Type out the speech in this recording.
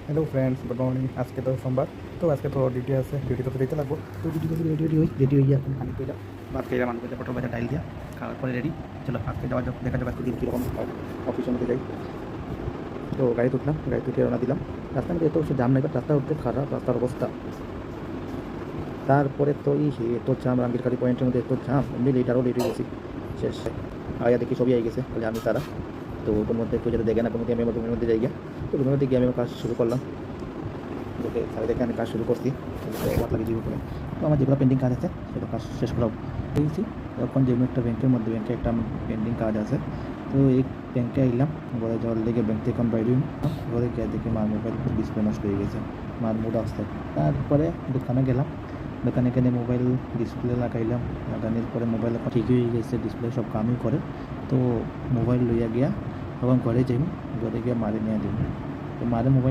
Hello friends, good morning. আজকে তো সোমবার, তো আজকে তো ডিউটি আছে, ডিউটি তো দিতে লাগবো। তো ডিউটি রেডি হয়ে এখন খানি কইলাম, ভাত খাইলাম, আলু ভাজা, পটল ভাজা, ডাইল দিয়া খাওয়ার পরে রেডি। চলো আজকে যাওয়া যাক, দেখা যাক আজকে দিন কীরকম হয়। অফিসের মধ্যে যাই, তো গাড়ি তুললাম, গাড়ি তুলে রওনা দিলাম। রাস্তার মধ্যে এত জাম নাই, রাস্তা উঠতে খারাপ রাস্তার অবস্থা। তারপরে তো এত জাম, রাঙ্গিরখালি পয়েন্টের মধ্যে এত জাম, এমনি লেট আরও লেট হয়ে গেছি। শেষ আয়া দেখি সবই আই গেছে, খালি আমি তারা। তো ওর মধ্যে কেউ যাতে দেখে না, কোনো আমি আমার রুমের মধ্যে যাই গিয়া। তো রুমের মধ্যে গিয়ে আমি আমার কাজ শুরু করলাম। দেখে সাড়ে দেখে আমি কাজ শুরু করছি, ওয়াট লাগে জীবন করে। তো আমার যেগুলো পেন্ডিং কাজ আছে সেগুলো কাজ শেষ করা পেয়েছি। তখন যেমন একটা ব্যাংকের মধ্যে ব্যাংকে একটা পেন্ডিং কাজ আছে। তো এই ব্যাংকে আইলাম, ঘরে যাওয়ার লেগে ব্যাংক থেকে এখন বাইরে ঘরে গিয়ে দেখি মার মোবাইল ডিসপ্লে নষ্ট হয়ে গেছে, মার মুড আসতে। তারপরে দোকানে গেলাম, দোকানে গেলে মোবাইল ডিসপ্লে লাগাইলাম, লাগানোর পরে মোবাইল ঠিক হয়ে গেছে, ডিসপ্লে সব কামই করে। তো মোবাইল লইয়া গিয়া তখন ঘরে যাই, ঘরে গিয়ে মারে নিয়ে দিই। তো মারে মোবাইল